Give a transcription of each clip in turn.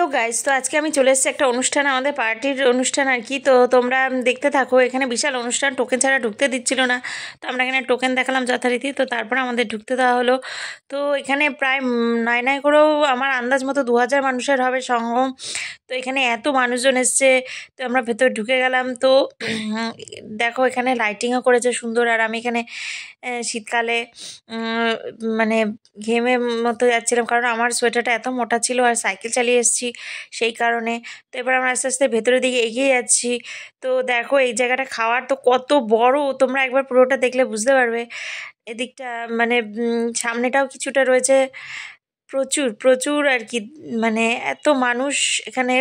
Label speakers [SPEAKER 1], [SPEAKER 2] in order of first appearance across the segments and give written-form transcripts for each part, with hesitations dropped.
[SPEAKER 1] Hello guys, তো আজকে আমি চলে এসেছি একটা অনুষ্ঠান, আমাদের পার্টির অনুষ্ঠান আর কি। তো তোমরা দেখতে থাকো। এখানে বিশাল অনুষ্ঠান, টোকেন ছাড়া ঢুকতে দিচ্ছিল না। তো আমরা এখানে টোকেন দেখালাম যথারীতি, তো তারপর আমাদের ঢুকতে দেওয়া হলো। তো এখানে প্রায় নয় নয় করেও আমার আন্দাজ মতো 2000 মানুষের হবে সঙ্গম। তো এখানে এত মানুষজন এসছে, তো আমরা ভেতর ঢুকে গেলাম। তো দেখো এখানে লাইটিংও করেছে সুন্দর। আর আমি এখানে শীতকালে মানে ঘেমে মতো যাচ্ছিলাম, কারণ আমার সোয়েটারটা এত মোটা ছিল আর সাইকেল চালিয়ে এসেছি সেই কারণে। তো এবার আমরা আস্তে আস্তে ভেতরের দিকে এগিয়ে যাচ্ছি। তো দেখো এই জায়গাটা খাওয়ার তো কত বড়, তোমরা একবার পুরোটা দেখলে বুঝতে পারবে। এদিকটা মানে সামনেটাও কিছুটা রয়েছে, প্রচুর প্রচুর আর কি। মানে এত মানুষ এখানে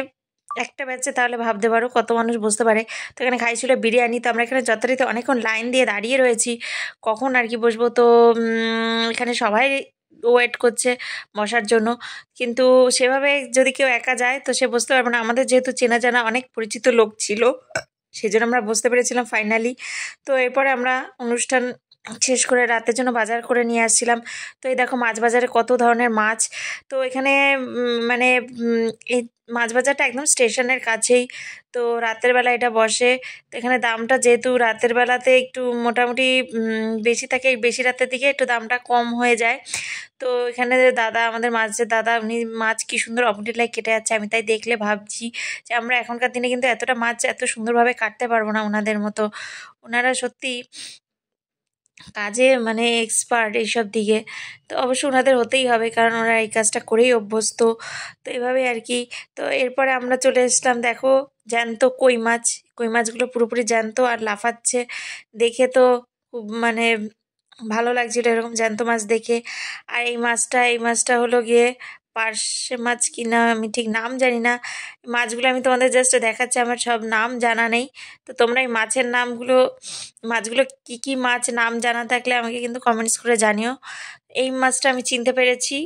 [SPEAKER 1] একটা ব্যাচে, তাহলে ভাবতে পারো কত মানুষ বসতে পারে। তো এখানে খাইছিল বিরিয়ানি। তো আমরা এখানে যথারীতি অনেকক্ষণ লাইন দিয়ে দাঁড়িয়ে রয়েছি কখন আর কি বসবো। তো এখানে সবাই ওয়েট করছে বসার জন্য, কিন্তু সেভাবে যদি কেউ একা যায় তো সে বসতে পারবে না। আমাদের যেহেতু চেনা জানা অনেক পরিচিত লোক ছিল, সেই জন্য আমরা বসতে পেরেছিলাম ফাইনালি। তো এরপরে আমরা অনুষ্ঠান শেষ করে রাতের জন্য বাজার করে নিয়ে আসছিলাম। তো এই দেখো মাছ বাজারে কত ধরনের মাছ। তো এখানে মানে এই মাছ বাজারটা একদম স্টেশনের কাছেই। তো রাতের বেলা এটা বসে। তো এখানে দামটা যেহেতু রাতের বেলাতে একটু মোটামুটি বেশি থাকে, বেশি রাতের দিকে একটু দামটা কম হয়ে যায়। তো এখানে দাদা, আমাদের মাছের দাদা, উনি মাছ কি সুন্দর অপটিলায় কেটে যাচ্ছে। আমি তাই দেখলে ভাবছি যে আমরা এখনকার দিনে কিন্তু এতটা মাছ এত সুন্দরভাবে কাটতে পারবো না ওনাদের মতো। ওনারা সত্যি কাজে মানে এক্সপার্ট এইসব দিকে। তো অবশ্য ওনাদের হতেই হবে, কারণ ওরা এই কাজটা করেই অভ্যস্ত। তো এভাবে আর কি। তো এরপরে আমরা চলে এসলাম, দেখো জ্যান্ত কই মাছ। কই মাছগুলো পুরোপুরি জ্যান্ত আর লাফাচ্ছে, দেখে তো খুব মানে ভালো লাগছিল এরকম জ্যান্ত মাছ দেখে। আর এই মাছটা হলো গিয়ে পার্শে মাছ কিনা, আমি ঠিক নাম জানি না। মাছগুলো আমি তোমাদের জাস্ট দেখাচ্ছি, আমার সব নাম জানা নেই। তো তোমরা এই মাছের নামগুলো, মাছগুলো কি কি মাছ নাম জানা থাকলে আমাকে কিন্তু কমেন্টস করে জানিও। এই মাছটা আমি চিনতে পেরেছি,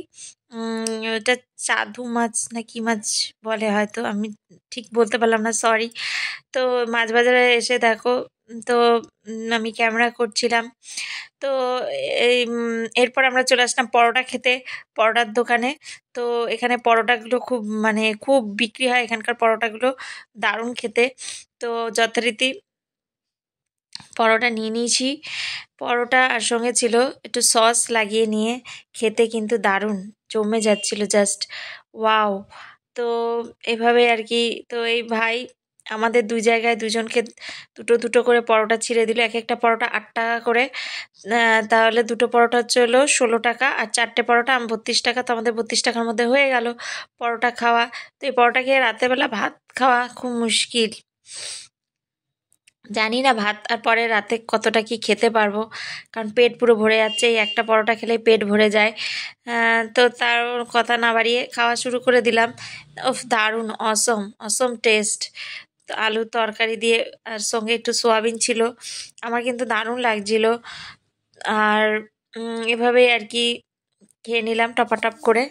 [SPEAKER 1] এটা চাদু মাছ না কি মাছ বলে হয়তো, আমি ঠিক বলতে পারলাম না, সরি। তো মাছ বাজারে এসে দেখো, তো আমি ক্যামেরা করছিলাম। তো এরপর আমরা চলে আসলাম পরোটা খেতে, পরোটার দোকানে। তো এখানে পরোটাগুলো খুব মানে খুব বিক্রি হয় এখানকার পরোটাগুলো, দারুণ খেতে। তো যথারীতি পরোটা নিয়ে নিয়েছি। পরোটা আর সঙ্গে ছিল একটু সস লাগিয়ে নিয়ে খেতে, কিন্তু দারুণ জমে যাচ্ছিল, জাস্ট ওয়াও। তো এভাবে আর কি। তো এই ভাই আমাদের দুই জায়গায় দুজনকে দুটো দুটো করে পরোটা ছিঁড়ে দিল। এক একটা পরোটা 8 টাকা করে। তাহলে দুটো পরোটা হচ্ছে হলো 16 টাকা, আর চারটে পরোটা 32 টাকা। তো আমাদের 32 টাকার মধ্যে হয়ে গেল পরোটা খাওয়া। তো এই পরোটা খেয়ে রাতেরবেলা ভাত খাওয়া খুব মুশকিল। জানি না ভাত আর পরে রাতে কতটা কি খেতে পারবো, কারণ পেট পুরো ভরে যাচ্ছে। এই একটা পরোটা খেলেই পেট ভরে যায়। তো তার কথা না বাড়িয়ে খাওয়া শুরু করে দিলাম। উফ, দারুণ, অসম অসম টেস্ট। তো আলু তরকারি দিয়ে আর সঙ্গে একটু সোয়াবিন ছিল, আমার কিন্তু দারুণ লাগছিল। আর এভাবেই আর কি খেয়ে নিলাম টপাটপ করে।